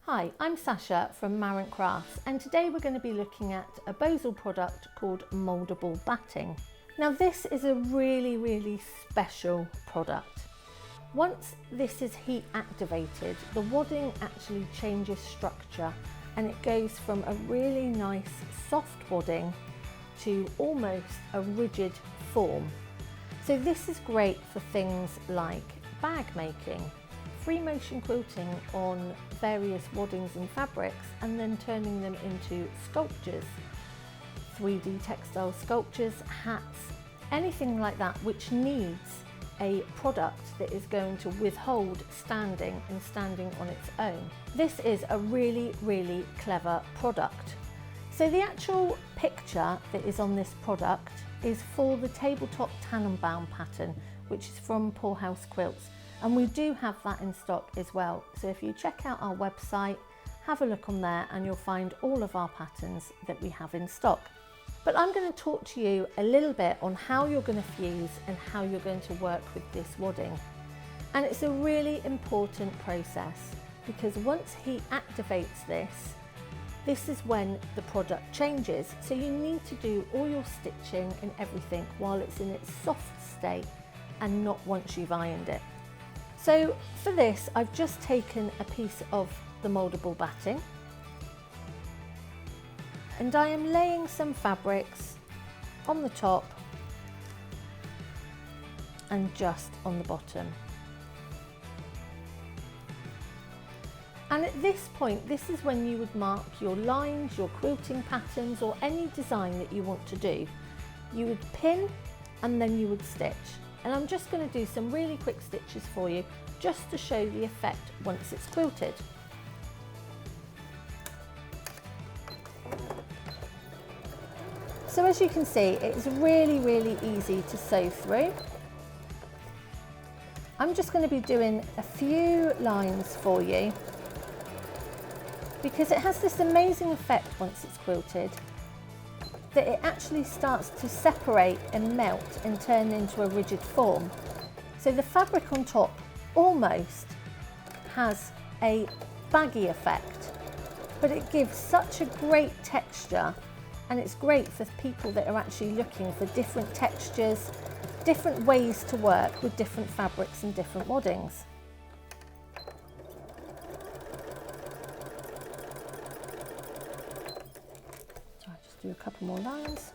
Hi, I'm Sasha from Marent Crafts, and today we're going to be looking at a Bosal product called mouldable batting. Now this is a really special product. Once this is heat activated, the wadding actually changes structure and it goes from a really nice soft wadding to almost a rigid form. So this is great for things like bag making, free motion quilting on various waddings and fabrics, and then turning them into sculptures, 3D textile sculptures, hats, anything like that which needs a product that is going to withhold standing and standing on its own. This is a really clever product. So the actual picture that is on this product is for the tabletop Tannenbaum pattern, which is from Poorhouse Quilts. And we do have that in stock as well. So if you check out our website, have a look on there and you'll find all of our patterns that we have in stock. But I'm going to talk to you a little bit on how you're going to fuse and how you're going to work with this wadding. And it's a really important process because once he activates this is when the product changes. So you need to do all your stitching and everything while it's in its soft state and not once you've ironed it. So for this, I've just taken a piece of the mouldable batting and I am laying some fabrics on the top and just on the bottom. And at this point, this is when you would mark your lines, your quilting patterns, or any design that you want to do. You would pin and then you would stitch. And I'm just going to do some really quick stitches for you just to show the effect once it's quilted. So as you can see, it's really easy to sew through. I'm just going to be doing a few lines for you because it has this amazing effect once it's quilted that it actually starts to separate and melt and turn into a rigid form. So the fabric on top almost has a baggy effect, but it gives such a great texture, and it's great for people that are actually looking for different textures, different ways to work with different fabrics and different waddings. Do a couple more lines.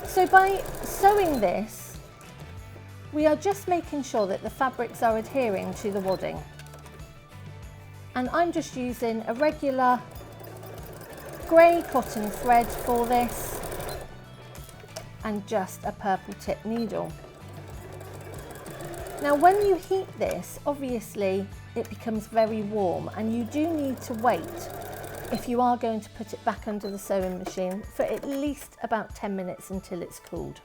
So by sewing this, we are just making sure that the fabrics are adhering to the wadding. And I'm just using a regular grey cotton thread for this and just a purple tip needle. Now when you heat this, obviously it becomes very warm and you do need to wait if you are going to put it back under the sewing machine for at least about 10 minutes until it's cooled.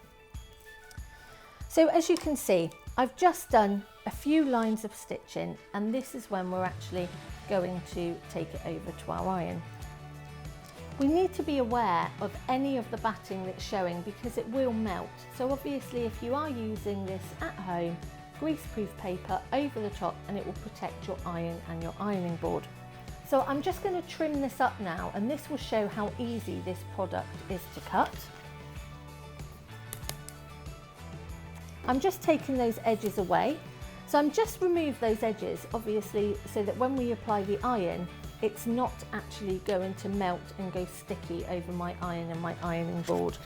So as you can see, I've just done a few lines of stitching and this is when we're actually going to take it over to our iron. We need to be aware of any of the batting that's showing because it will melt. So obviously if you are using this at home, greaseproof paper over the top and it will protect your iron and your ironing board. So I'm just going to trim this up now and this will show how easy this product is to cut. I'm just taking those edges away. So I'm just remove those edges obviously so that when we apply the iron it's not actually going to melt and go sticky over my iron and my ironing board.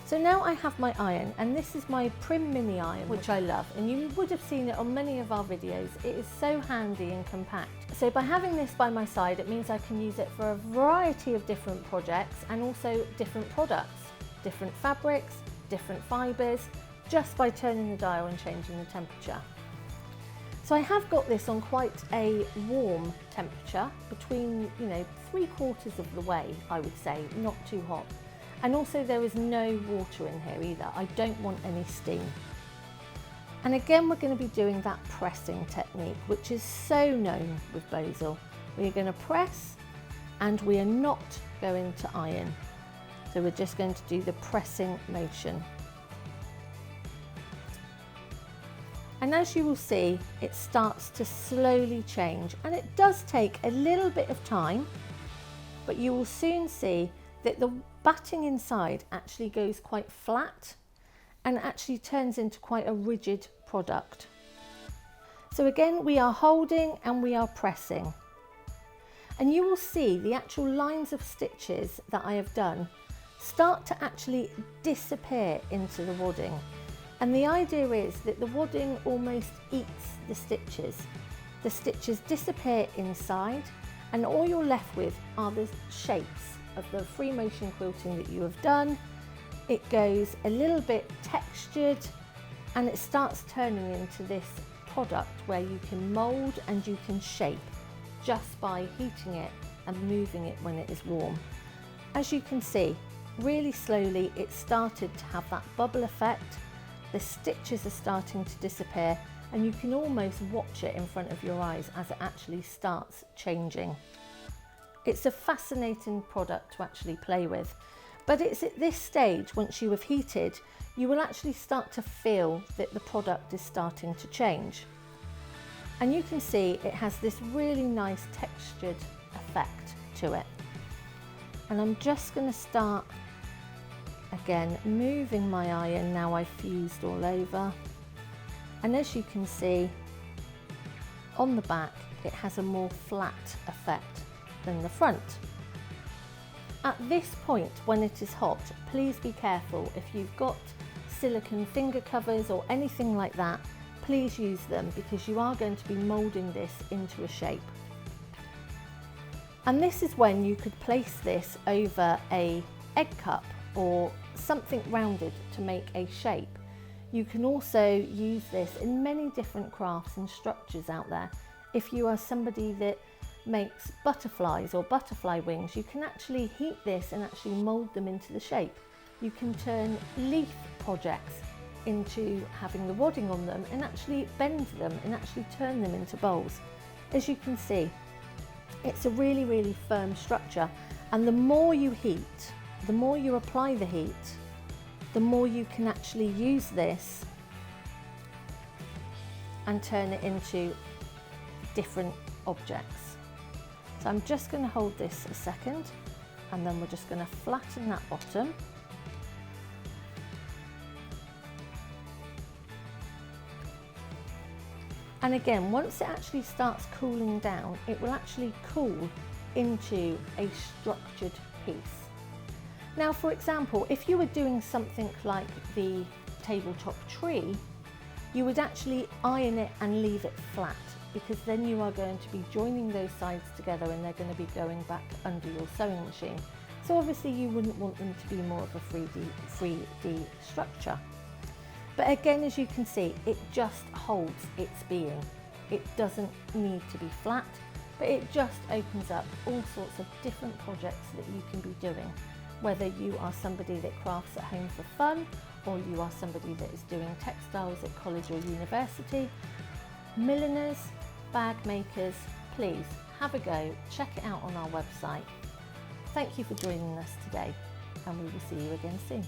So now I have my iron and this is my Prim mini iron which I love, and you would have seen it on many of our videos. It is so handy and compact. So by having this by my side it means I can use it for a variety of different projects and also different products, different fabrics, different fibres, just by turning the dial and changing the temperature. So I have got this on quite a warm temperature, between, 3/4 of the way, I would say, not too hot. And also there is no water in here either. I don't want any steam. And again, we're going to be doing that pressing technique, which is so known with Bosal. We're going to press and we are not going to iron. So we're just going to do the pressing motion. And as you will see, it starts to slowly change, and it does take a little bit of time, but you will soon see that the batting inside actually goes quite flat and actually turns into quite a rigid product. So again, we are holding and we are pressing. And you will see the actual lines of stitches that I have done start to actually disappear into the wadding. And the idea is that the wadding almost eats the stitches. The stitches disappear inside, and all you're left with are the shapes of the free motion quilting that you have done. It goes a little bit textured, and it starts turning into this product where you can mould and you can shape just by heating it and moving it when it is warm. As you can see, really slowly it started to have that bubble effect. The stitches are starting to disappear, and you can almost watch it in front of your eyes as it actually starts changing. It's a fascinating product to actually play with, but it's at this stage, once you have heated, you will actually start to feel that the product is starting to change. And you can see it has this really nice textured effect to it. And I'm just going to start again moving my iron now I've fused all over, and as you can see on the back it has a more flat effect than the front. At this point, when it is hot, please be careful. If you've got silicone finger covers or anything like that, please use them, because you are going to be moulding this into a shape. And this is when you could place this over an egg cup or something rounded to make a shape. You can also use this in many different crafts and structures out there. If you are somebody that makes butterflies or butterfly wings, you can actually heat this and actually mould them into the shape. You can turn leaf projects into having the wadding on them and actually bend them and actually turn them into bowls. As you can see, it's a really, really firm structure, and the more you heat, the more you apply the heat, the more you can actually use this and turn it into different objects. So I'm just going to hold this a second, and then we're just going to flatten that bottom. And again, once it actually starts cooling down, it will actually cool into a structured piece. Now, for example, if you were doing something like the tabletop tree, you would actually iron it and leave it flat, because then you are going to be joining those sides together and they're going to be going back under your sewing machine. So obviously you wouldn't want them to be more of a 3D structure. But again, as you can see, it just holds its being. It doesn't need to be flat, but it just opens up all sorts of different projects that you can be doing. Whether you are somebody that crafts at home for fun, or you are somebody that is doing textiles at college or university, milliners, bag makers, please have a go, check it out on our website. Thank you for joining us today, and we will see you again soon.